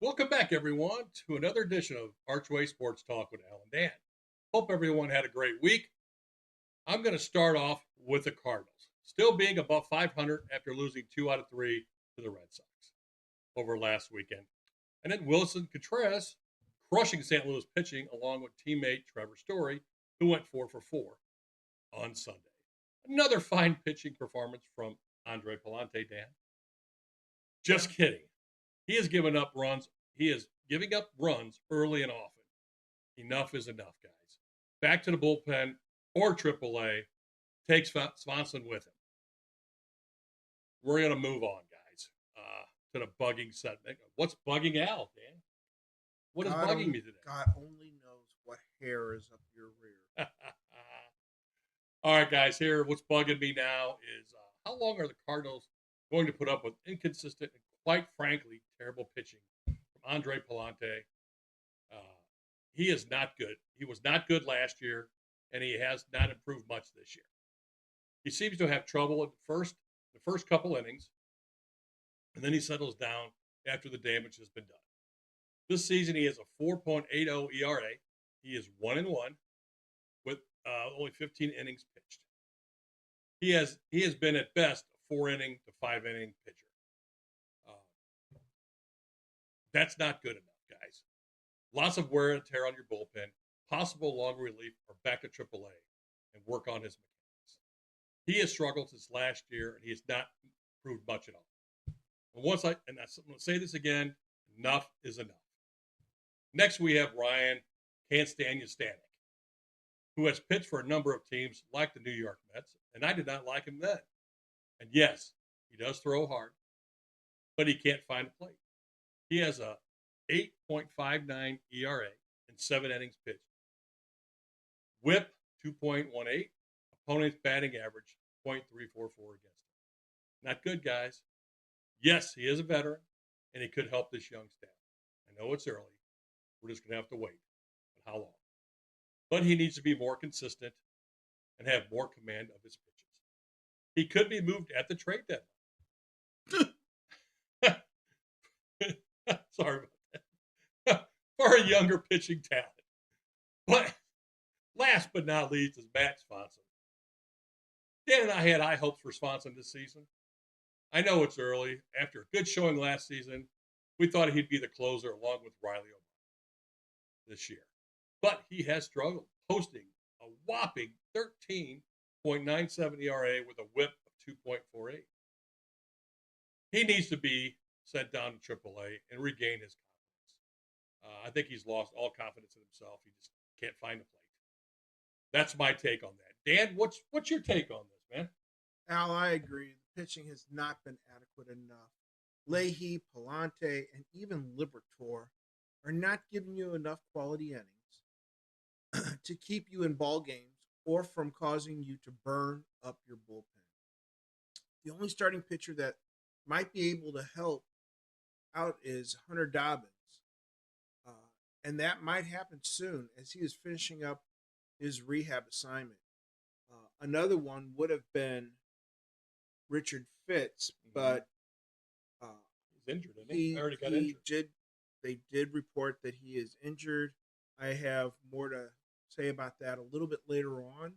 Welcome back, everyone, to another edition of Archway Sports Talk with Al and Dan. Hope everyone had a great week. I'm going to start off with the Cardinals, still being above 500 after losing 2 out of 3 to the Red Sox over last weekend. And then Wilson Contreras crushing St. Louis pitching along with teammate Trevor Story, who went 4 for 4 on Sunday. Another fine pitching performance from Andre Palante, Dan. Just kidding. He is giving up runs. He is giving up runs early and often. Enough is enough, guys. Back to the bullpen or AAA. Takes Swanson with him. We're going to move on, guys, to the bugging segment. What's bugging Al, Dan? What is bugging me today? God only knows what hair is up your rear. All right, guys, here, what's bugging me now is how long are the Cardinals going to put up with inconsistent and, quite frankly, terrible pitching from Andre Palante? He is not good. He was not good last year, and he has not improved much this year. He seems to have trouble at the first couple innings, and then he settles down after the damage has been done. This season, he has a 4.80 ERA. He is 1-1 with only 15 innings pitched. He has been at best a 4-inning to 5-inning pitcher. That's not good enough, guys. Lots of wear and tear on your bullpen, possible long relief, or back to AAA and work on his mechanics. He has struggled since last year, and he has not improved much at all. And I'm going to say this again, enough is enough. Next, we have Ryan Can't Stand You Stanek, who has pitched for a number of teams like the New York Mets, and I did not like him then. And yes, he does throw hard, but he can't find a plate. He has a 8.59 ERA in 7 innings pitched. WHIP 2.18. Opponent's batting average 0.344 against him. Not good, guys. Yes, he is a veteran, and he could help this young staff. I know it's early. We're just going to have to wait. But how long? But he needs to be more consistent and have more command of his pitches. He could be moved at the trade deadline. Sorry about that. For a younger pitching talent. But last but not least is Matt Swanson. Dan and I had high hopes for Swanson this season. I know it's early. After a good showing last season, we thought he'd be the closer along with Riley O'Brien this year. But he has struggled, posting a whopping 13.97 ERA with a WHIP of 2.48. He needs to be sent down to AAA and regain his confidence. I think he's lost all confidence in himself. He just can't find the plate. That's my take on that. Dan, what's your take on this, man? Al, I agree. The pitching has not been adequate enough. Leahy, Palante, and even Liberatore are not giving you enough quality innings to keep you in ball games or from causing you to burn up your bullpen. The only starting pitcher that might be able to help out is Hunter Dobbins. And that might happen soon as he is finishing up his rehab assignment. Another one would have been Richard Fitz, but he's injured, isn't he? Already got injured. They did report that he is injured. I have more to say about that a little bit later on.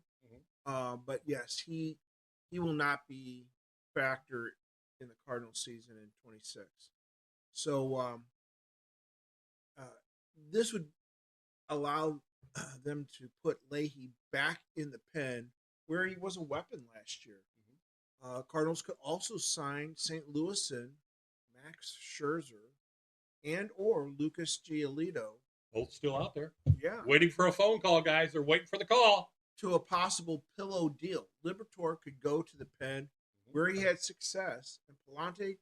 But yes, he will not be factored in the Cardinals season in 26. So this would allow them to put Leahy back in the pen where he was a weapon last year. Cardinals could also sign St. Louisan, Max Scherzer, and or Lucas Giolito. Both still out there. Yeah. Waiting for a phone call, guys. They're waiting for the call. To a possible pillow deal. Liberatore could go to the pen where he had success. And Palante,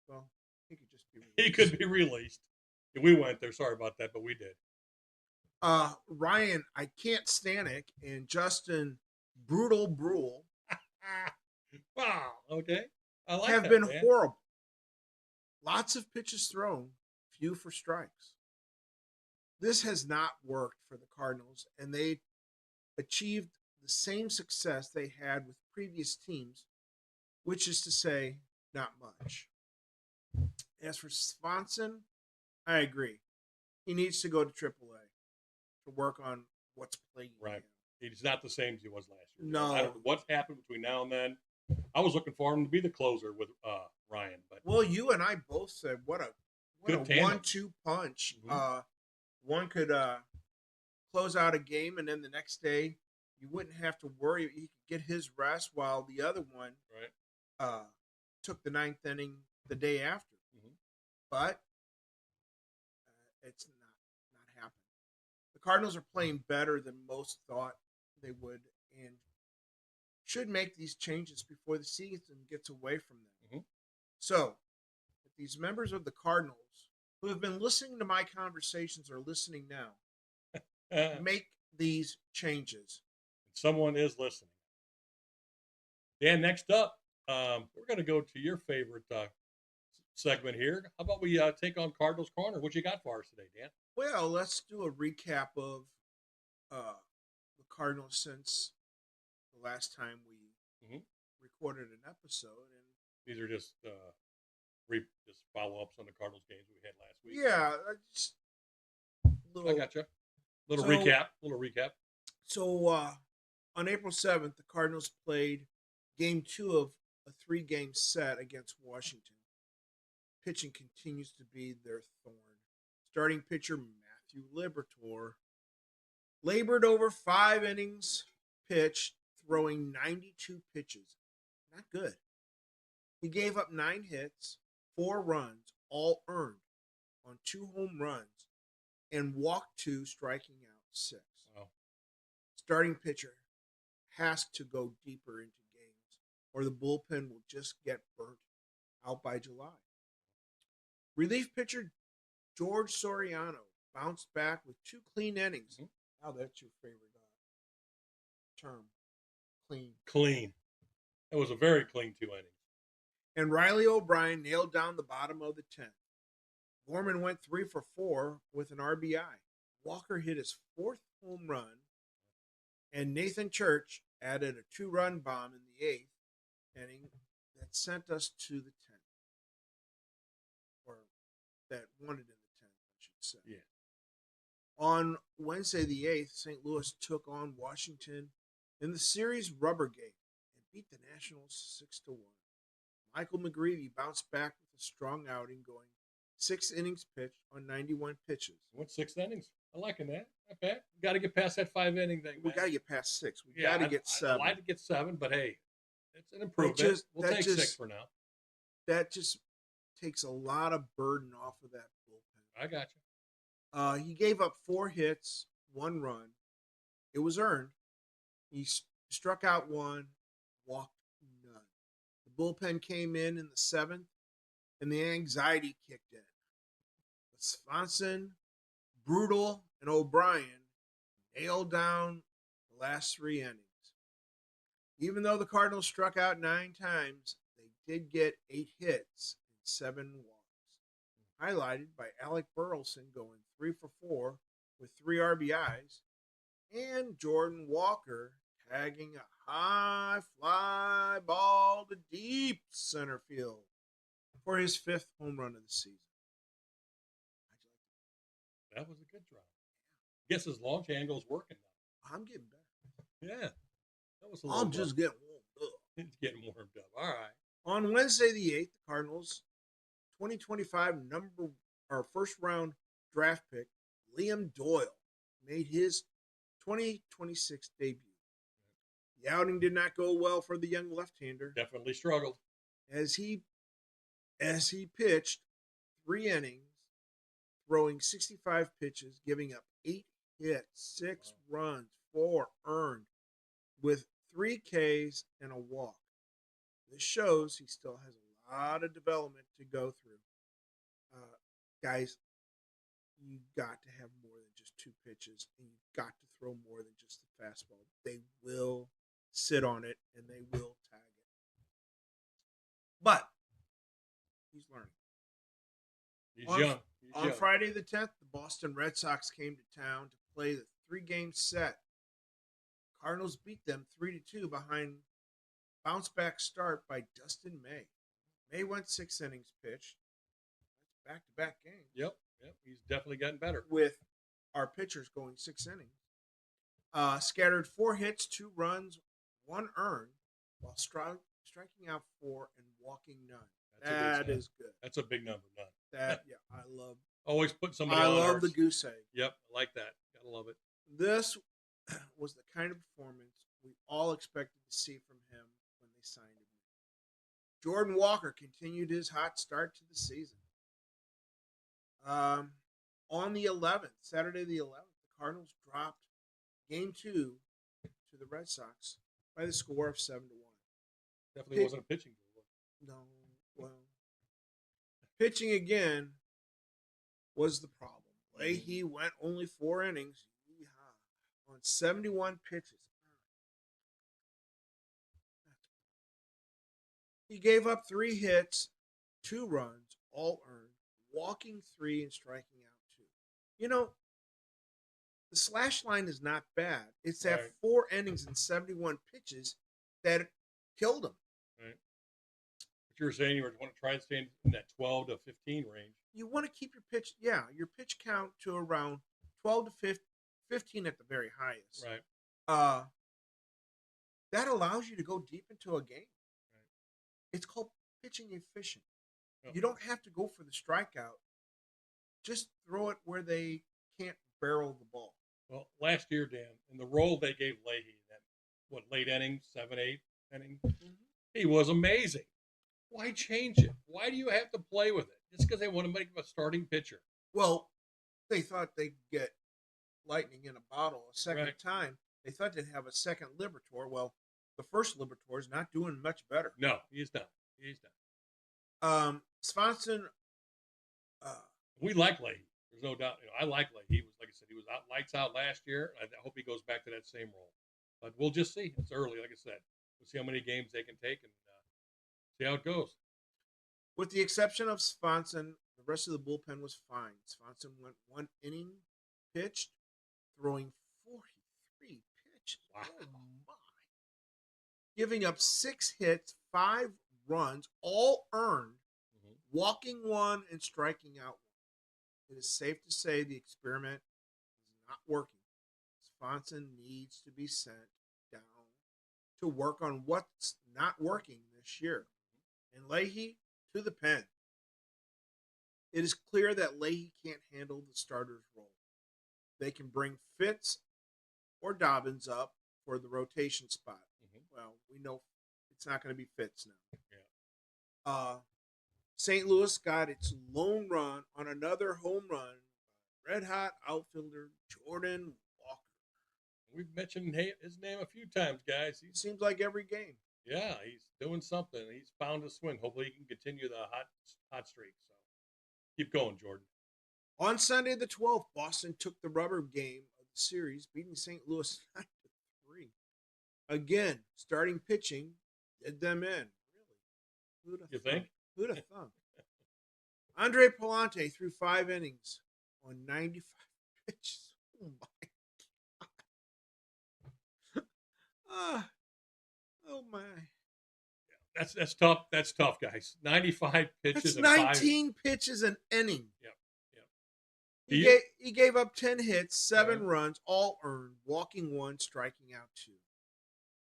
well, he could just be released. He could be released. We went there. Sorry about that, but we did. Ryan, I can't Stanek, and Justin Brutal Brule Wow. Okay. I like have that, been man. horrible. Lots of pitches thrown, few for strikes. This has not worked for the Cardinals, and they achieved the same success they had with previous teams, which is to say, not much. As for Swanson, I agree. He needs to go to AAA to work on what's plaguing Right. him. He's not the same as he was last year. No. I don't know what's happened between now and then. I was looking for him to be the closer with Ryan, but Well, you and I both said what a good tandem. 1-2 punch. Mm-hmm. One could close out a game, and then the next day you wouldn't have to worry. He could get his rest while the other one Right. took the ninth inning the day after. Mm-hmm. But it's not happening. The Cardinals are playing better than most thought they would, and should make these changes before the season gets away from them. Mm-hmm. So, if these members of the Cardinals who have been listening to my conversations are listening now, make these changes. Someone is listening. Dan, next up, we're going to go to your favorite segment here. How about we take on Cardinals Corner? What you got for us today, Dan? Well, let's do a recap of the Cardinals since the last time we recorded an episode. And these are just just follow-ups on the Cardinals games we had last week. Yeah, just I got you. Little recap. So on April 7th, the Cardinals played Game 2 of a 3-game set against Washington. Pitching continues to be their thorn. Starting pitcher Matthew Liberatore labored over 5 innings pitched, throwing 92 pitches. Not good. He gave up 9 hits, 4 runs, all earned on 2 home runs, and walked 2, striking out 6. Wow. Starting pitcher has to go deeper into games, or the bullpen will just get burnt out by July. Relief pitcher George Soriano bounced back with 2 clean innings. Now that's your favorite term. Clean. It was a very clean 2 innings. And Riley O'Brien nailed down the bottom of the 10th. Gorman went 3 for 4 with an RBI. Walker hit his 4th home run, and Nathan Church added a 2-run bomb in the 8th inning that sent us to the 10th. Or that won it in the 10th, I should say. Yeah. On Wednesday the 8th, St. Louis took on Washington in the series rubber game and beat the Nationals 6-1. Michael McGreevy bounced back with a strong outing, going 6 innings pitched on 91 pitches. Went 6 innings. I liking that. Okay. We got to get past that 5-inning thing, man. We got to get past 6. We got to get 7. I'd like to get 7, but hey, it's an improvement. We'll take 6 for now. That just takes a lot of burden off of that bullpen. I got you. He gave up 4 hits, 1 run. It was earned. He struck out 1, walked none. The bullpen came in the 7th, and the anxiety kicked in. But Swanson, Brutal, and O'Brien nailed down the last 3 innings. Even though the Cardinals struck out 9 times, they did get 8 hits and 7 walks, highlighted by Alec Burleson going 3 for 4 with 3 RBIs, and Jordan Walker tagging a high fly ball to deep center field for his 5th home run of the season. That was a good drive. Guess his launch angle's working now. I'm getting better. Yeah. That was I'm just getting warmed up. It's getting warmed up. All right. On Wednesday the 8th, the Cardinals 2025 first round draft pick Liam Doyle made his 2026 debut. The outing did not go well for the young left-hander. Definitely struggled. As he pitched 3 innings, throwing 65 pitches, giving up 8 hits, 6 runs, 4 earned, with 3 Ks and a walk. This shows he still has a lot of development to go through. Guys, you got to have more than just 2 pitches, and you've got to throw more than just the fastball. They will sit on it, and they will tag it. but he's learning. He's On, young. He's on young. Friday the 10th, the Boston Red Sox came to town to play the 3-game set. Cardinals beat them 3-2 behind bounce back start by Dustin May. May went 6 innings pitched. That's back-to-back games. Yep. He's definitely gotten better. With our pitchers going 6 innings. Scattered 4 hits, 2 runs, 1 earned, while striking out 4 and walking none. That is good. That's a big number, none. I love. Always put somebody. I on love ours. the goose egg. Yep, I like that. Gotta love it. This was the kind of performance we all expected to see from him when they signed him. Jordan Walker continued his hot start to the season. On the 11th, Saturday the 11th, the Cardinals dropped Game 2 to the Red Sox by the score of 7-1. Definitely wasn't a pitching duel. No, well, pitching again was the problem. Leahy went only 4 innings on 71 pitches. He gave up 3 hits, 2 runs, all earned, walking 3 and striking out 2. You know, the slash line is not bad. It's that 4 innings and 71 pitches that killed him. Right. But you were saying you want to try and stay in that 12 to 15 range. You want to keep your pitch count to around 12 to 15 at the very highest. Right. That allows you to go deep into a game. Right. It's called pitching efficient. Yep. You don't have to go for the strikeout. Just throw it where they can't barrel the ball. Well, last year, Dan, in the role they gave Leahy, that late inning, 7, 8 inning, he was amazing. Why change it? Why do you have to play with it? Just because they want to make him a starting pitcher. Well, they thought they'd get lightning in a bottle a second time. They thought they'd have a second Liberatore. Well, the first Liberatore is not doing much better. No, he's not. Swanson. We like Leahy. There's no doubt. I like Leahy. He was, like I said, he was lights out last year. I hope he goes back to that same role. But we'll just see. It's early, like I said. We'll see how many games they can take and see how it goes. With the exception of Swanson, the rest of the bullpen was fine. Swanson went 1 inning pitched, throwing 43 pitches. Wow. Oh, my. Giving up 6 hits, 5 runs, all earned, walking 1 and striking out 1. It is safe to say the experiment is not working. Swanson needs to be sent down to work on what's not working this year. And Leahy to the pen. It is clear that Leahy can't handle the starter's role. They can bring Fitz or Dobbins up for the rotation spot. Well, we know it's not going to be Fitz now. Yeah. St. Louis got its lone run on another home run by red-hot outfielder Jordan Walker. We've mentioned his name a few times, guys. He seems like every game. Yeah, he's doing something. He's found a swing. Hopefully he can continue the hot streak. So keep going, Jordan. On Sunday the 12th, Boston took the rubber game of the series, beating St. Louis 9-3. Again, starting pitching did them in. Really? You think? Who'd have thunk? Andre Palante threw 5 innings on 95 pitches. Oh my God. Oh my. That's tough. That's tough, guys. 95 pitches. That's 19 pitches an inning. Yep. He gave up 10 hits, 7 runs, all earned, walking 1, striking out 2.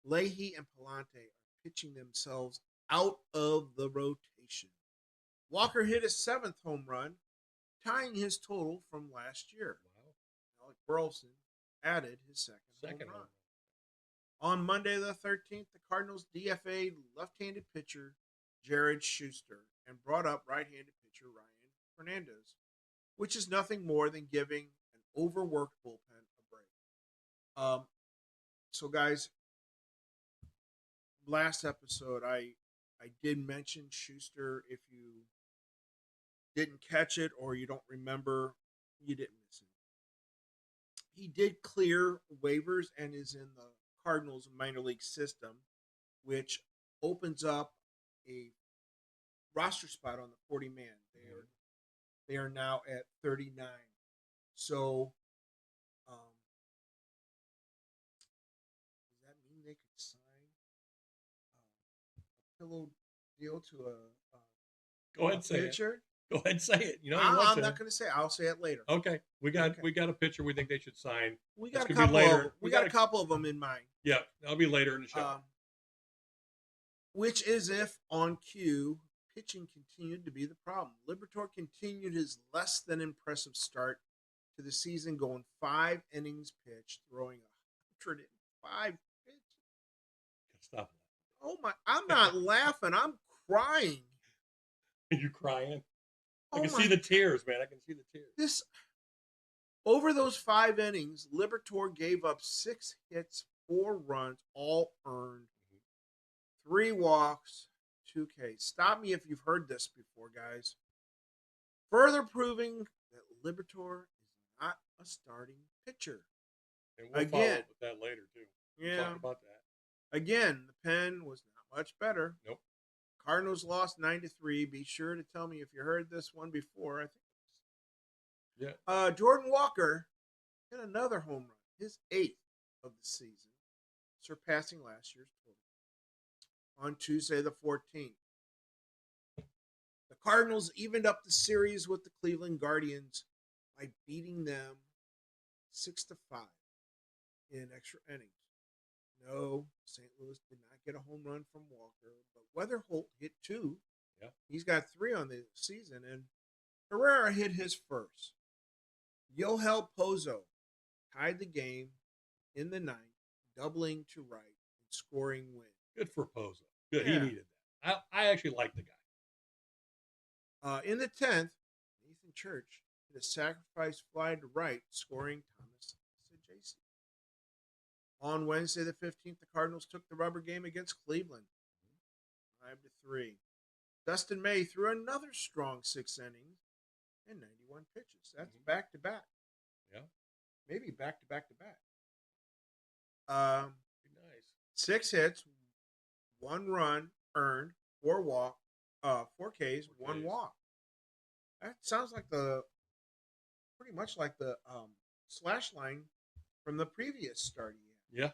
Leahy and Palante are pitching themselves out of the rotation. Walker hit his 7th home run, tying his total from last year. Wow. Alec Burleson added his second home run. On Monday the 13th, the Cardinals DFA'd left-handed pitcher Jared Schuster and brought up right-handed pitcher Ryan Fernandez, which is nothing more than giving an overworked bullpen a break. So, guys, last episode, I did mention Schuster. If you didn't catch it or you don't remember, you didn't miss it. He did clear waivers and is in the Cardinals minor league system, which opens up a roster spot on the 40-man. They are now at 39. So, does that mean they could sign a pillow deal to Go ahead a and say it. pitcher? Go ahead and say it. You know you want I'm to. not going to say it. I'll say it later. Okay, we got a pitcher we think they should sign. We It's got a gonna be couple of later. them. We got a couple of them in mind. Yeah, that'll be later in the show. Which is if on cue, pitching continued to be the problem. Liberatore continued his less than impressive start to the season, going 5 innings pitched, throwing 105 pitches. Stop. Oh my! I'm not laughing. I'm crying. Are you crying? I Oh can my! see the tears, man. I can see the tears. This over those 5 innings, Liberatore gave up 6 hits, 4 runs, all earned, 3 walks, 2 Ks. Stop me if you've heard this before, guys. Further proving that Liberatore is not a starting pitcher. And we'll follow up with that later too. We'll talk about that. Again, the pen was not much better. Nope. Cardinals lost 9-3. Be sure to tell me if you heard this one before. I think. Yeah. Jordan Walker hit another home run, his 8th of the season, surpassing last year's total. On Tuesday the 14th. The Cardinals evened up the series with the Cleveland Guardians by beating them 6-5 in extra innings. No, St. Louis did not get a home run from Walker, but Weatherholt hit 2. Yeah. He's got 3 on the season, and Herrera hit his first. Yohel Pozo tied the game in the 9th, doubling to right and scoring win. Good for Pozo. Good. Yeah. He needed that. I actually like the guy. In the 10th, Nathan Church hit a sacrifice fly to right, scoring Thomas Sajaci. On Wednesday the 15th, the Cardinals took the rubber game against Cleveland, 5-3. Dustin May threw another strong 6 innings and 91 pitches. That's back to back. Yeah, maybe back to back to back. Nice. 6 hits, 1 run earned, 4 Ks, 1 walk. That sounds like pretty much like the slash line from the previous start he had. Yeah.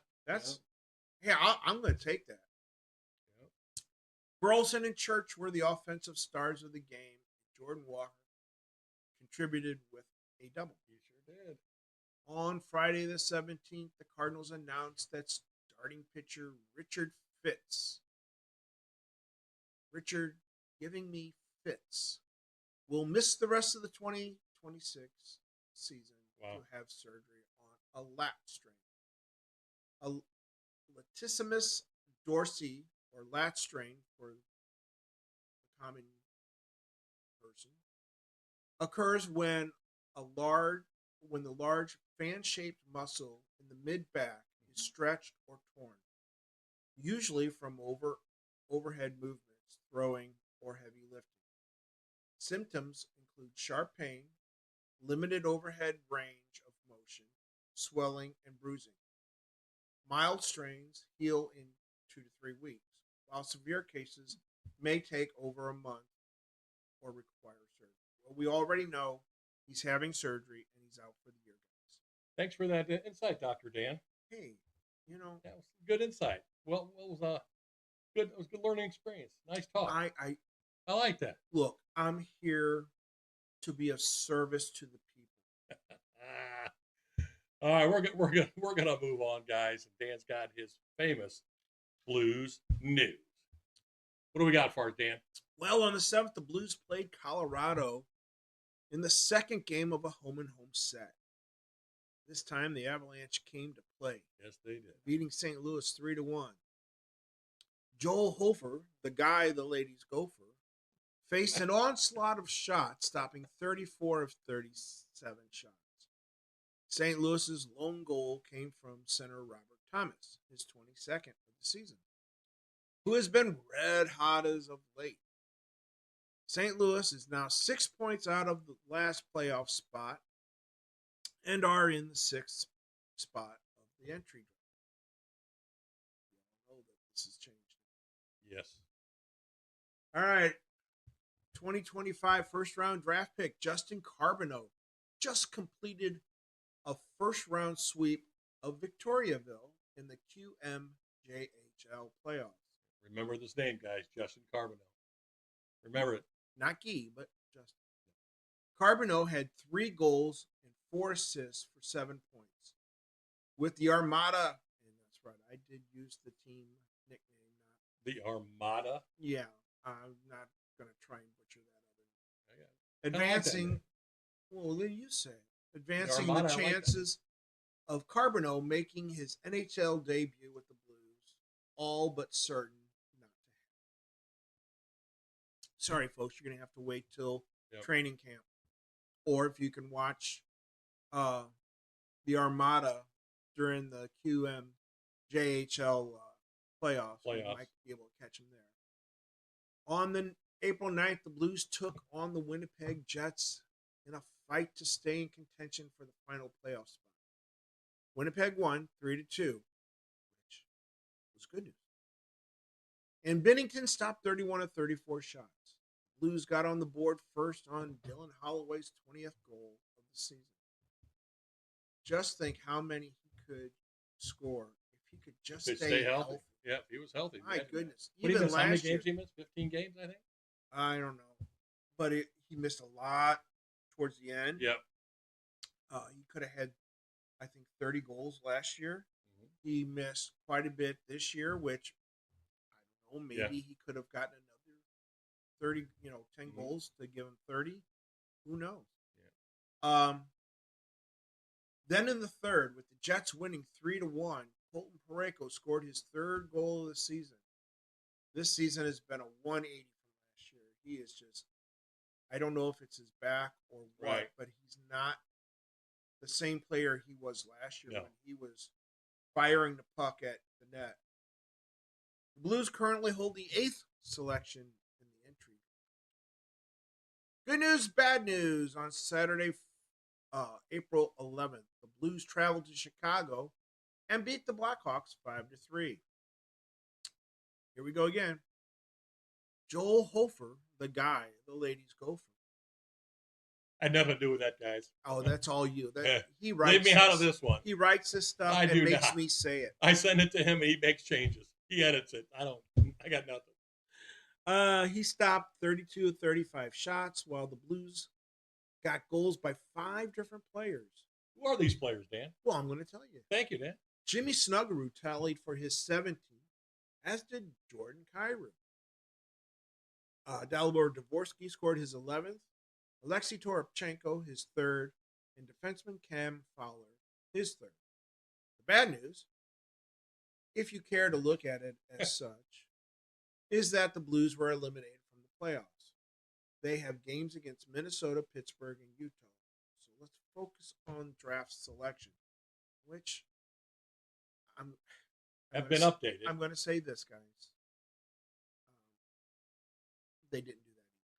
I'm going to take that. Yeah. Burleson and Church were the offensive stars of the game. Jordan Walker contributed with a double. He sure did. On Friday the 17th, the Cardinals announced that starting pitcher Richard Fitz, Richard giving me Fitz, will miss the rest of the 2026 season to have surgery on a lat strain. A latissimus dorsi, or lat strain for the common person, occurs when the large fan-shaped muscle in the mid-back is stretched or torn, usually from overhead movements, throwing, or heavy lifting. Symptoms include sharp pain, limited overhead range of motion, swelling, and bruising. Mild strains heal in 2 to 3 weeks, while severe cases may take over a month or require surgery. Well, we already know he's having surgery and he's out for the year, guys. Thanks for that insight, Dr. Dan. Hey, that was good insight. Well, it was good. It was a good learning experience. Nice talk. I like that. Look, I'm here to be of service to the people. All right, we're gonna move on, guys. Dan's got his famous Blues news. What do we got for us, Dan? Well, on the 7th, the Blues played Colorado in the second game of a home-and-home set. This time, the Avalanche came to play. Yes, they did. Beating St. Louis 3-1. Joel Hofer, the guy the ladies go for, faced an onslaught of shots, stopping 34 of 37 shots. St. Louis's lone goal came from center Robert Thomas, his 22nd of the season, who has been red hot as of late. St. Louis is now 6 points out of the last playoff spot and are in the 6th spot of the entry draft. You all know that this has changed. Yes. All right. 2025 first-round draft pick Justin Carbonneau just completed a first-round sweep of Victoriaville in the QMJHL playoffs. Remember this name, guys. Justin Carbonell. Remember it. Not Guy, but Justin. Carbonneau had 3 goals and 4 assists for 7 points. With the Armada, and that's right, I did use the team nickname. The Armada? Yeah, I'm not going to try and butcher I that. Advancing, well, then you say it. Advancing the Armada, chances of Carbonneau making his NHL debut with the Blues, all but certain not to happen. Sorry, folks, you're going to have to wait till training camp. Or if you can watch the Armada during the QMJHL playoffs, you might be able to catch him there. On the April 9th, the Blues took on the Winnipeg Jets in a fight to stay in contention for the final playoff spot. Winnipeg won 3-2, which was good news. And Binnington stopped 31 of 34 shots. Blues got on the board first on Dylan Holloway's 20th goal of the season. Just think how many he could score if he could just stay healthy. Yeah, he was healthy. My goodness. Even last year. How many games he missed? 15 games, I think? I don't know. But he missed a lot towards the end. Yep. He could have had, I think, 30 goals last year. Mm-hmm. He missed quite a bit this year, which, I don't know, maybe he could have gotten another 30, 10 mm-hmm. goals to give him 30. Who knows? Yeah. Then in the third, with the Jets winning 3-1, Colton Parayko scored his 3rd goal of the season. This season has been a 180 from last year. He is just, I don't know if it's his back or what, but he's not the same player he was last year when he was firing the puck at the net. The Blues currently hold the 8th selection in the entry. Good news, bad news. On Saturday, April 11th, the Blues traveled to Chicago and beat the Blackhawks 5-3. Here we go again. Joel Hofer, the guy, the ladies' gopher. I had nothing to do with that, guys. Oh, that's all you. He writes. Leave me out of this one. He writes this stuff and makes me say it. I send it to him and he makes changes. He edits it. I got nothing. He stopped 32 of 35 shots while the Blues got goals by 5 different players. Who are these players, Dan? Well, I'm going to tell you. Thank you, Dan. Jimmy Snuggerud tallied for his 17th, as did Jordan Kyrou. Dalibor Dvorsky scored his 11th, Alexei Toropchenko his 3rd, and defenseman Cam Fowler his 3rd. The bad news, if you care to look at it as such, is that the Blues were eliminated from the playoffs. They have games against Minnesota, Pittsburgh, and Utah. So let's focus on draft selection, which have been updated. I'm going to say this, guys. They didn't do that either.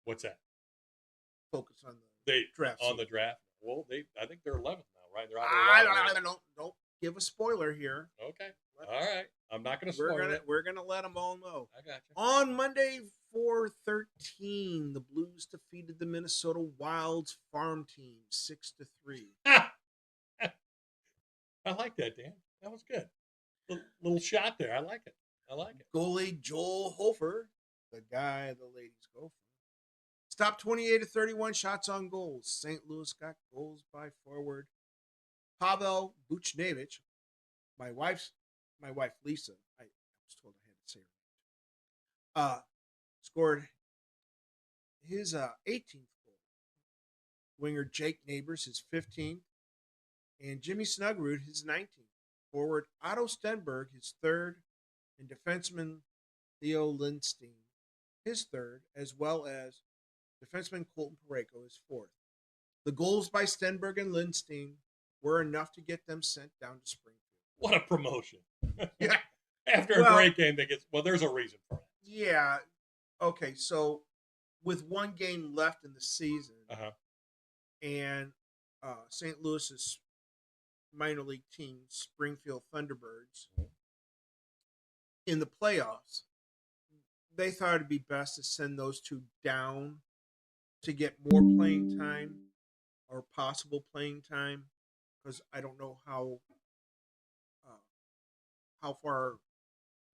What's that? Focus on the draft. On the draft. Well, I think they're 11th now, right? They're don't give a spoiler here. Okay. All right. I'm not going to spoil it. We're gonna let them all know. I got you. On Monday, 4/13, the Blues defeated the Minnesota Wild's farm team 6-3. I like that, Dan. That was good. Little shot there. I like it. Goalie Joel Hofer, the guy the ladies go for, stopped 28 of 31 shots on goals. St. Louis got goals by forward Pavel Buchnevich. My wife Lisa, I was told I had to say her name, scored his 18th goal. Winger Jake Neighbors his 15th, and Jimmy Snuggerud his 19th. Forward Otto Stenberg his 3rd, and defenseman Theo Lindstein his 3rd, as well as defenseman Colton Parayko his 4th. The goals by Stenberg and Lindstein were enough to get them sent down to Springfield. What a promotion. Yeah. After a great game, there's a reason for it. Yeah. Okay, so with 1 game left in the season, and St. Louis's minor league team, Springfield Thunderbirds, in the playoffs, they thought it'd be best to send those two down to get more playing time or possible playing time, because I don't know uh, how far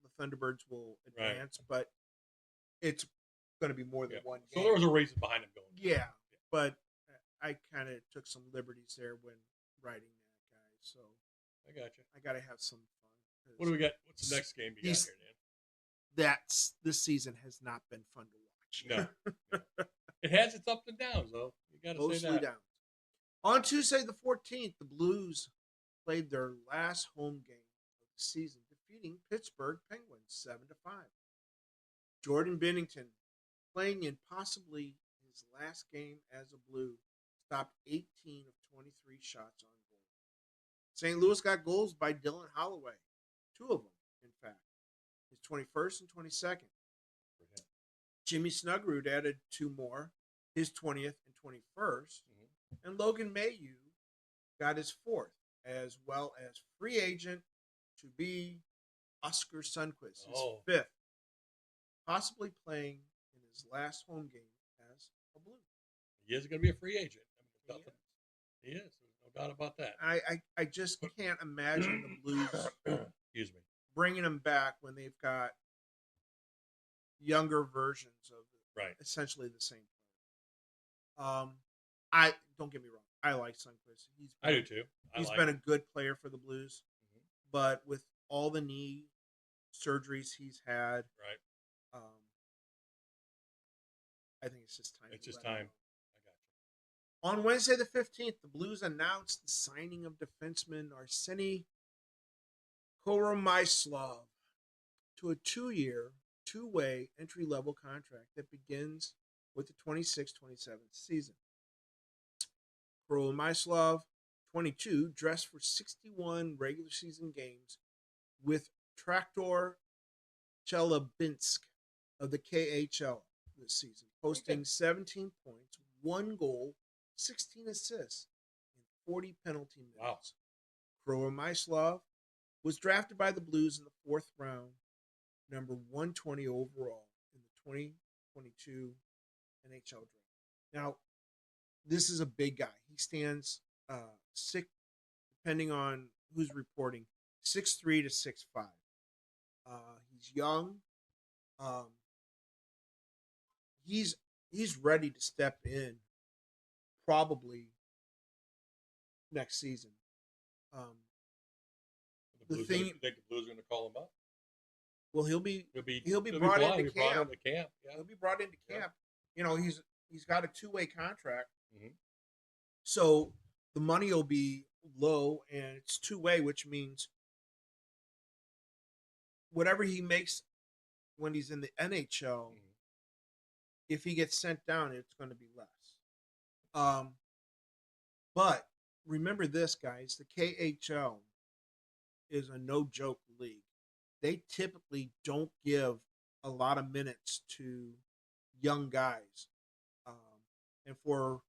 the Thunderbirds will Right. advance, but it's going to be more than Yeah. one So game. there was a reason behind him going. Yeah, but I kind of took some liberties there when writing that guy, so I got you. I got to have some fun. What do we got? What's the next game you got here, Dan? This season has not been fun to watch. No. It has its ups and downs, though. You got to say Mostly that. down. On Tuesday the 14th, the Blues played their last home game of the season, defeating Pittsburgh Penguins 7-5. Jordan Binnington, playing in possibly his last game as a Blue, stopped 18 of 23 shots on goal. St. Louis got goals by Dylan Holloway, two of them, in fact, his 21st and 22nd. Jimmy Snuggerud added two more, his 20th and 21st, and Logan Mailloux got his fourth, as well as free agent to be Oscar Sundqvist, his fifth, possibly playing in his last home game as a Blue. He is going to be a free agent. I mean, he is. There's no doubt about that. I just can't imagine the Blues Excuse me, bringing him back when they've got younger versions of essentially the same player. I don't get me wrong. I like Sundqvist. I do too. He's been a good player for the Blues, but with all the knee surgeries he's had, I think it's just time. It's just time. I got you. On Wednesday the 15th, the Blues announced the signing of defenseman Arseny Koromaslov to a 2-year, two-way entry-level contract that begins with the 26-27 season. Koromaslov, 22, dressed for 61 regular season games with Traktor Chelyabinsk of the KHL this season, posting 17 points, 1 goal, 16 assists, and 40 penalty minutes. Wow. Koromaslov was drafted by the Blues in the 4th round, number 120 overall in the 2022 NHL draft. Now, this is a big guy. He stands 6, depending on who's reporting, 6'3" to 6'5". He's young. He's ready to step in probably next season. You think the Blues are going to call him up? Well, he'll be brought brought into camp. Yeah. He'll be brought into camp. You know, he's got a 2-way contract. Mm-hmm. So the money will be low, and it's 2-way, which means whatever he makes when he's in the NHL, if he gets sent down, it's going to be less. But remember this, guys, the KHL is a no-joke league. They typically don't give a lot of minutes to young guys. And for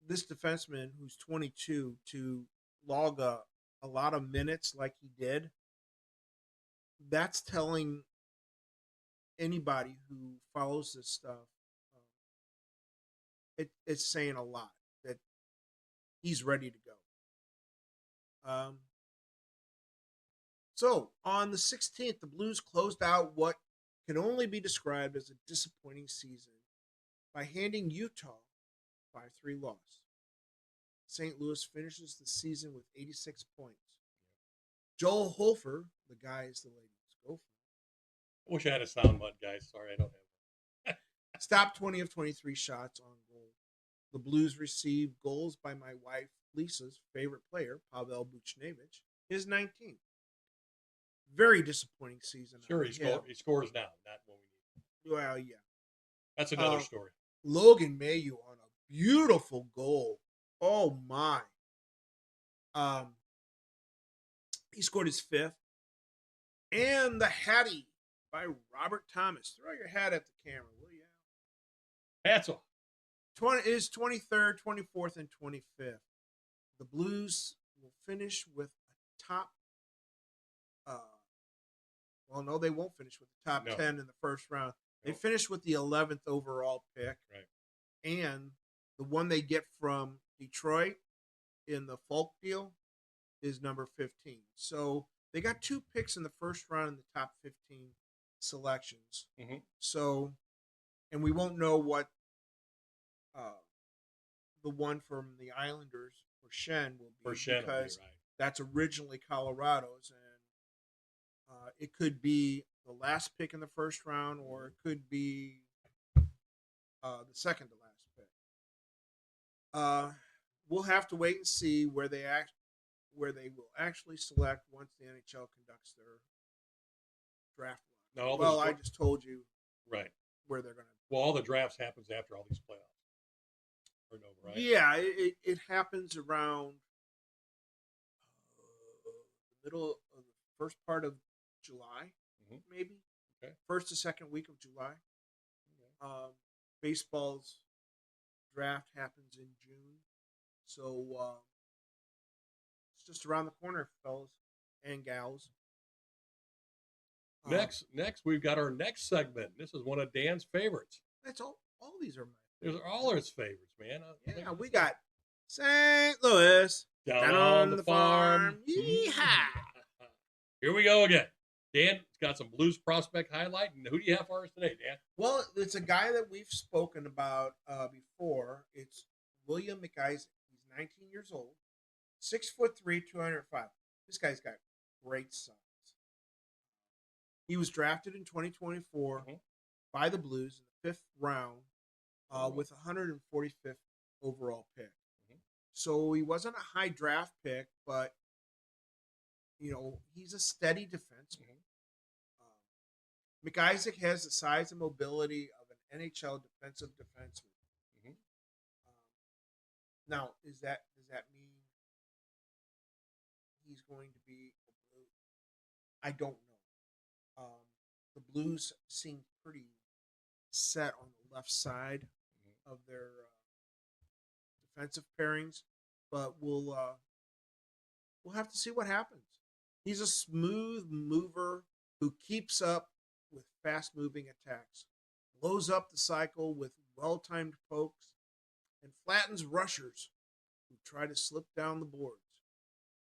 this defenseman who's 22 to log a lot of minutes like he did, that's telling anybody who follows this stuff, it's saying a lot that he's ready to go. So on the 16th, the Blues closed out what can only be described as a disappointing season by handing Utah 5-3 loss. St. Louis finishes the season with 86 points. Joel Hofer, the guys the ladies go for. I wish I had a sound mud, guys. Sorry, I don't have one. Stopped 20 of 23 shots on goal. The Blues received goals by my wife Lisa's favorite player, Pavel Buchnevich, his 19th. Very disappointing season. Sure, he scores now, not when we need him. Well, yeah. That's another story. Logan Mailloux on a beautiful goal. Oh, my. He scored his 5th. And the Hattie by Robert Thomas. Throw your hat at the camera, will you? Hats off. Is 23rd, 24th, and 25th. The Blues will finish with a top Well, no, they won't finish with the top No. 10 in the first round. They Nope. finish with the 11th overall pick. Right. And the one they get from Detroit in the Falk deal is number 15. So they got 2 picks in the first round in the top 15 selections. Mm-hmm. So, and we won't know what the one from the Islanders for Shen will be, because right. that's originally Colorado's, and it could be the last pick in the first round, or it could be the second to last pick. We'll have to wait and see where they will actually select once the NHL conducts their draft. No, well, I just told you right where they're going to. Well, all the drafts happens after all these playoffs are over, right? Yeah, it happens around the middle of the first part of July, maybe. Okay. First to second week of July. Okay. Baseball's draft happens in June, so it's just around the corner, fellas and gals. Next, we've got our next segment. This is one of Dan's favorites. That's all. All these are These are all his favorites, man. Yeah, we got St. Louis down on the farm. Yeehaw! Here we go again. Dan got some Blues prospect highlight, and who do you have for us today, Dan? Well, it's a guy that we've spoken about before. It's William McIsaac. He's 19 years old, 6'3", 205. This guy's got great size. He was drafted in 2024 by the Blues in the 5th round with 145th overall pick. So he wasn't a high draft pick, but he's a steady defenseman. McIsaac has the size and mobility of an NHL defensive defenseman. Now, does that mean he's going to be a Blue? I don't know. The Blues seem pretty set on the left side of their defensive pairings, but we'll have to see what happens. He's a smooth mover who keeps up with fast-moving attacks, blows up the cycle with well-timed pokes, and flattens rushers who try to slip down the boards.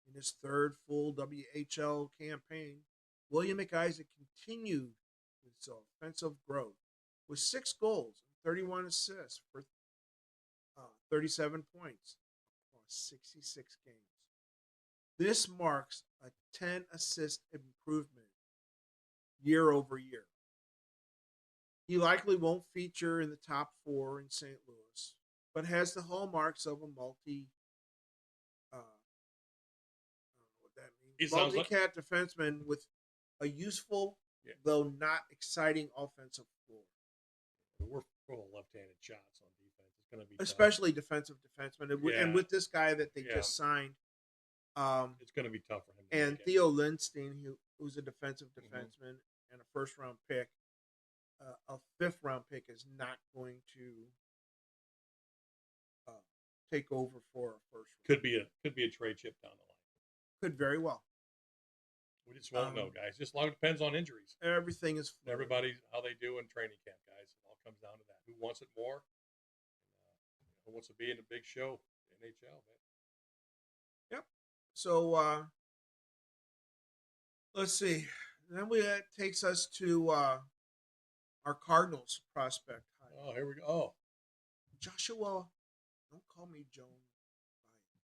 In his 3rd full WHL campaign, William McIsaac continued his offensive growth with 6 goals and 31 assists for 37 points across 66 games. This marks a 10-assist improvement year over year. He likely won't feature in the top 4 in St. Louis, but has the hallmarks of a multi-cat defenseman with a useful, though not exciting offensive floor. We're full of left-handed shots on defense. It's going to be especially tough. Defensive defensemen, and with this guy that they just signed, it's going to be tough for him. And Theo Lindstein, who's a defensive defenseman and a 1st-round pick, a 5th-round pick is not going to take over for a 1st round. Could be a trade chip down the line. Could very well. We just won't know, guys. Just long depends on injuries. Everything is fluid. Everybody how they do in training camp, guys. It all comes down to that. Who wants it more? Who wants to be in a big show? NHL, man. Yep. So let's see. Then that takes us to our Cardinals prospect. Oh, here we go. Oh. Joshua, don't call me Joan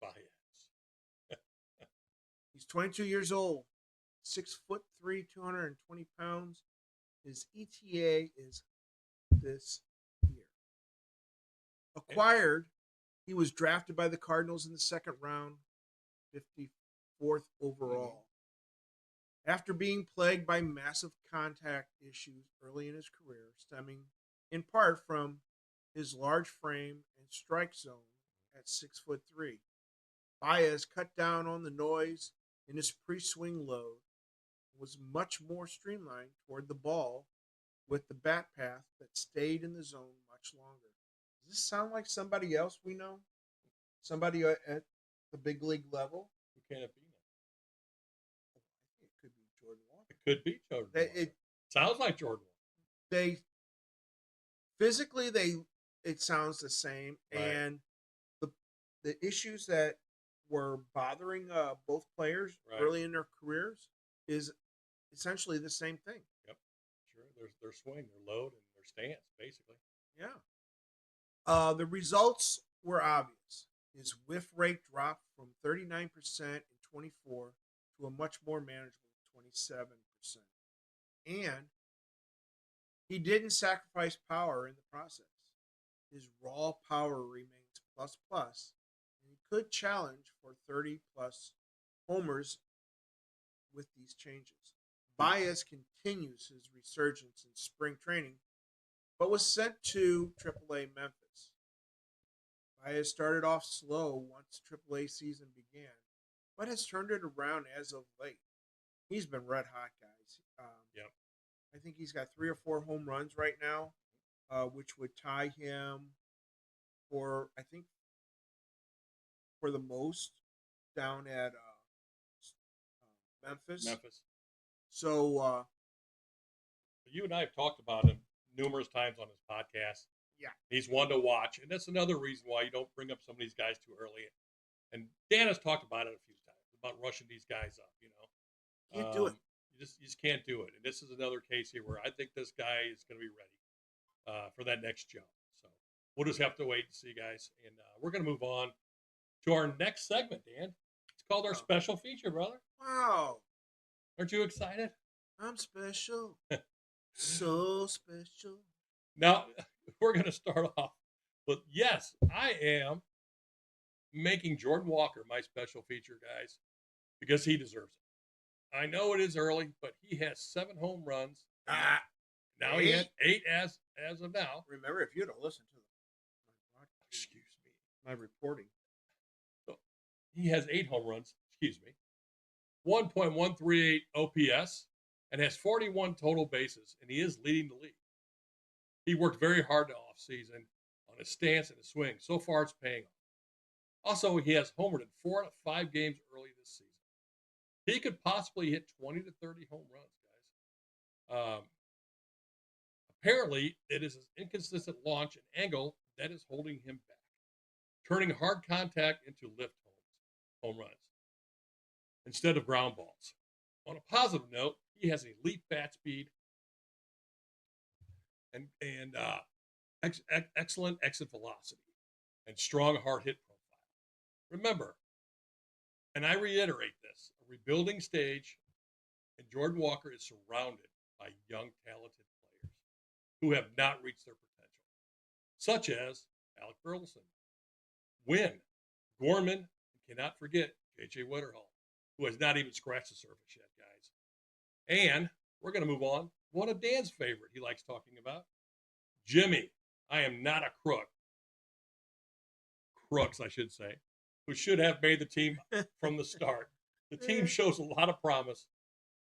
Baez. He's 22 years old, 6'3", 220 pounds. His ETA is this year. Acquired, he was drafted by the Cardinals in the 2nd round, 54th overall. After being plagued by massive contact issues early in his career, stemming in part from his large frame and strike zone at 6'3", Baez cut down on the noise in his pre-swing load and was much more streamlined toward the ball with the bat path that stayed in the zone much longer. Does this sound like somebody else we know? Somebody at the big league level? Who can it be now? It could be Jordan Walker. It Could be Jordan Walker. Sounds like Jordan Walker. They physically it sounds the same, Right. and the issues that were bothering both players Right. early in their careers is essentially the same thing. Yep, sure. Their swing, their load, and their stance, basically. Yeah. The results were obvious. His whiff rate dropped from 39% in 24 to a much more manageable 27%. And he didn't sacrifice power in the process. His raw power remains plus plus, and he could challenge for 30 plus homers with these changes. Baez continues his resurgence in spring training, but was sent to AAA Memphis. Baez started off slow once AAA season began, but has turned it around as of late. He's been red hot, guys. Yep. I think he's got 3 or 4 home runs right now, which would tie him for the most down at Memphis. So you and I have talked about him numerous times on this podcast. Yeah, he's one to watch, and that's another reason why you don't bring up some of these guys too early. And Dan has talked about it a few times about rushing these guys up. Can't do it. You just can't do it. And this is another case here where I think this guy is going to be ready for that next jump. So we'll just have to wait and see, guys. And we're going to move on to our next segment, Dan. It's called our special feature, brother. Wow. Aren't you excited? I'm special. So special. Now, we're going to start off with, yes, I am making Jordan Walker my special feature, guys, because he deserves it. I know it is early, but he has 7 home runs. Now 8? He has 8 as of now. Remember, if you'd have listened to my reporting. So he has 8 home runs, 1.138 OPS, and has 41 total bases, and he is leading the league. He worked very hard the offseason on his stance and his swing. So far, it's paying off. Also, he has homered in 4 out of 5 games early this season. He could possibly hit 20 to 30 home runs, guys. Apparently, it is his inconsistent launch and angle that is holding him back, turning hard contact into lift home runs instead of ground balls. On a positive note, he has elite bat speed and excellent exit velocity and strong hard hit profile. Remember, and I reiterate this, a rebuilding stage, and Jordan Walker is surrounded by young, talented players who have not reached their potential, such as Alec Burleson, Wynn, Gorman, and cannot forget J.J. Wetterhall, who has not even scratched the surface yet, guys. And we're going to move on. One of Dan's favorite he likes talking about, Jimmy. I am not a crook. Crooks, I should say, who should have made the team from the start. The team shows a lot of promise,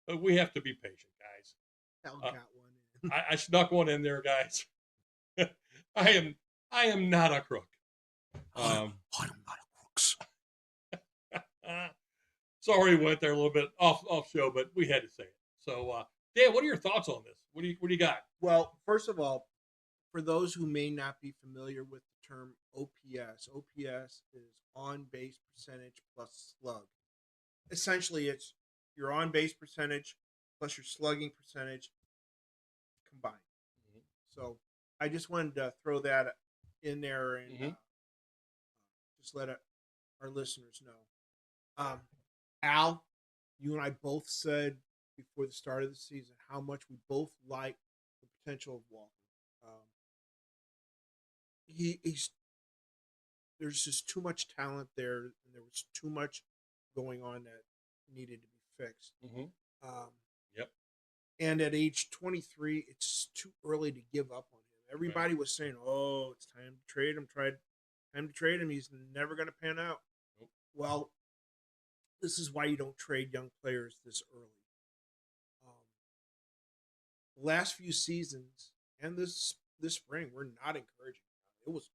but we have to be patient, guys. Al got one in. I snuck one in there, guys. I am not a crook. I am not a crooks. Sorry, we went there a little bit off show, but we had to say it. So, Dan, what are your thoughts on this? What do you got? Well, first of all, for those who may not be familiar with the term OPS is on base percentage plus slug. Essentially, it's your on base percentage plus your slugging percentage combined. Mm-hmm. So I just wanted to throw that in there and just let our listeners know. Al, you and I both said before the start of the season how much we both like the potential of Walker. There's just too much talent there, and there was too much going on that needed to be fixed. Mm-hmm. Yep. And at age 23, it's too early to give up on him. Everybody was saying, "Oh, it's time to trade him. Time to trade him. He's never going to pan out." Nope. Well, this is why you don't trade young players this early. The last few seasons and this spring were not encouraging. It was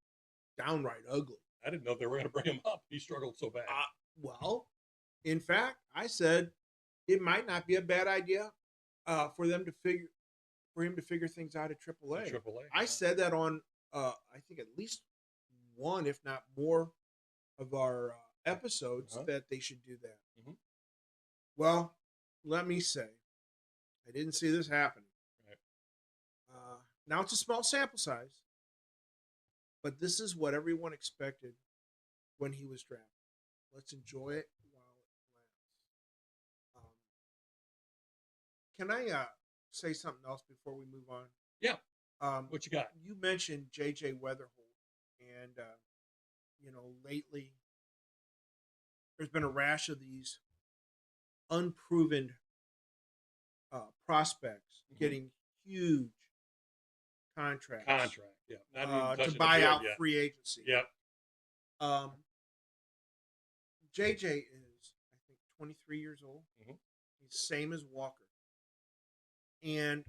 downright ugly. I didn't know they were going to bring him up. He struggled so bad. Well, in fact, I said it might not be a bad idea for them to figure for him to figure things out at AAA. AAA. I said that on I think at least one, if not more, of our episodes that they should do that. Mhm. Well, let me say, I didn't see this happening. Right. Now it's a small sample size, but this is what everyone expected when he was drafted. Let's enjoy it while it lasts. Can I say something else before we move on? Yeah. What you got? You mentioned J.J. Weatherholt, and lately there's been a rash of these unproven prospects getting huge contracts. Yeah. Not even to touching buy the field out yet. free agency. Yep. JJ is, I think, 23 years old. Mhm. He's same as Walker. And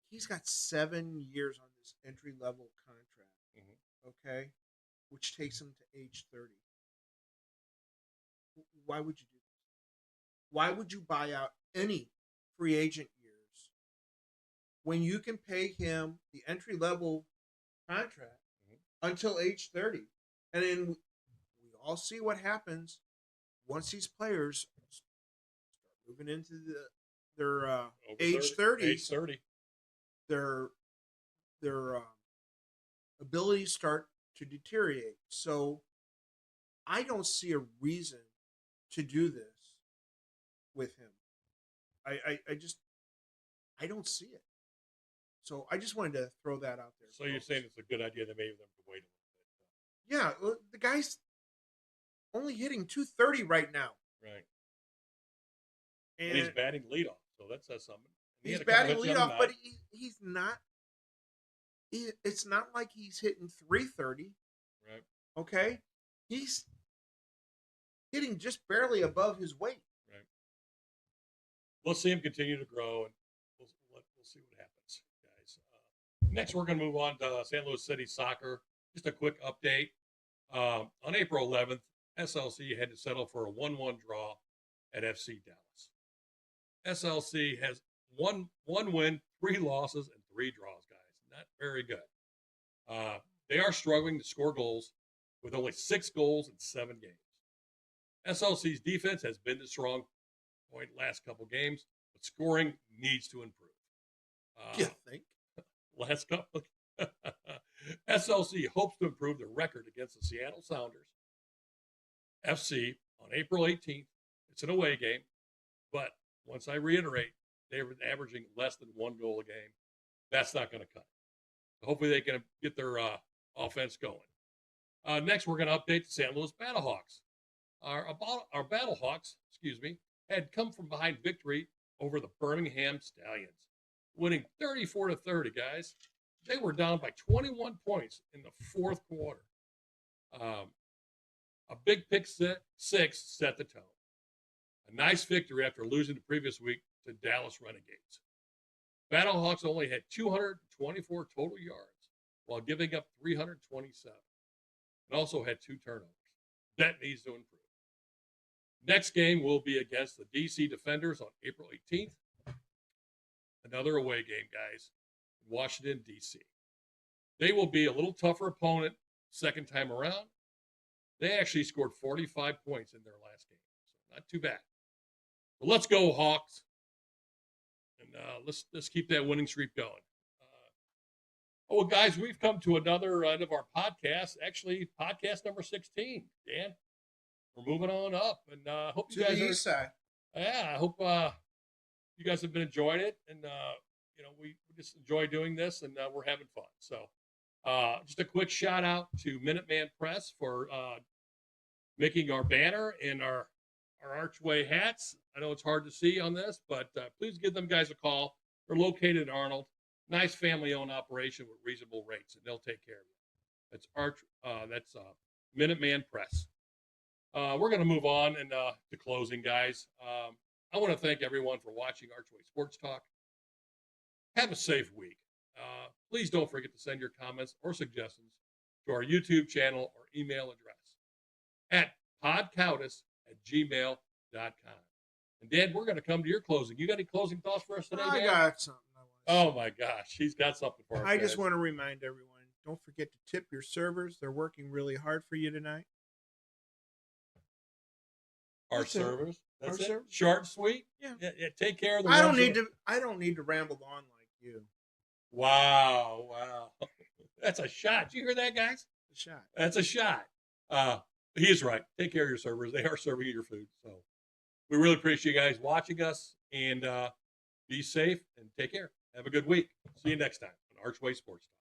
he's got 7 years on this entry level contract. Okay? Which takes him to age 30. Why would you do this? Why would you buy out any free agent years when you can pay him the entry level contract until age 30? And then we all see what happens once these players start moving into their age 30. Age 30. Their abilities start to deteriorate. So I don't see a reason to do this with him. I don't see it. So I just wanted to throw that out there. So you're saying it's a good idea that maybe them to wait a little bit? Yeah, the guy's only hitting 230 right now. Right. And he's batting leadoff, so that says something. He's batting leadoff, but he's not. It's not like he's hitting 330. Right. Okay. He's hitting just barely above his weight. Right. Let's see him continue to grow, and we'll see what happens, guys. Next, we're going to move on to St. Louis City Soccer. Just a quick update. On April 11th, SLC had to settle for a 1-1 draw at FC Dallas. SLC has one win, 3 losses, and 3 draws, guys. Not very good. They are struggling to score goals with only 6 goals in 7 games. SLC's defense has been the strong point last couple games, but scoring needs to improve. You think? Last couple. SLC hopes to improve their record against the Seattle Sounders FC on April 18th. It's an away game, but once I reiterate, they were averaging less than 1 goal a game. That's not going to cut it. Hopefully they can get their offense going. Next, we're going to update the St. Louis Battlehawks. Our Battlehawks, had come from behind victory over the Birmingham Stallions, winning 34-30, guys. They were down by 21 points in the 4th quarter. A big pick six set the tone. A nice victory after losing the previous week to Dallas Renegades. Battlehawks only had 224 total yards while giving up 327 and also had 2 turnovers. That needs to improve. Next game will be against the DC Defenders on April 18th. Another away game, guys, in Washington, D.C. They will be a little tougher opponent second time around. They actually scored 45 points in their last game, so not too bad. But let's go, Hawks, and let's keep that winning streak going. Well, guys, we've come to another end of our podcast. Actually, podcast number 16. Dan, we're moving on up, and hope you guys the east side. Yeah, I hope you guys have been enjoying it, and we just enjoy doing this, and we're having fun. So, just a quick shout out to Minuteman Press for making our banner and our Archway hats. I know it's hard to see on this, but please give them guys a call. They're located in Arnold. Nice family-owned operation with reasonable rates, and they'll take care of you. That's Minuteman Press. We're going to move on and to closing, guys. I want to thank everyone for watching Archway Sports Talk. Have a safe week. Please don't forget to send your comments or suggestions to our YouTube channel or email address at podcoutus@gmail.com. And Dad, we're going to come to your closing. You got any closing thoughts for us today, I Dad? got something I want to Oh say. my gosh, he's got something for us. I just want to remind everyone, don't forget to tip your servers. They're working really hard for you tonight. Our That's it. servers. That's Our it. servers. Short and sweet. Yeah. Take care of the I ones don't need to ramble on like you. Wow. That's a shot. Did you hear that, guys? The shot. That's a shot. He is right. Take care of your servers. They are serving you your food. So we really appreciate you guys watching us, and be safe and take care. Have a good week. See you next time on Archway Sports Talk.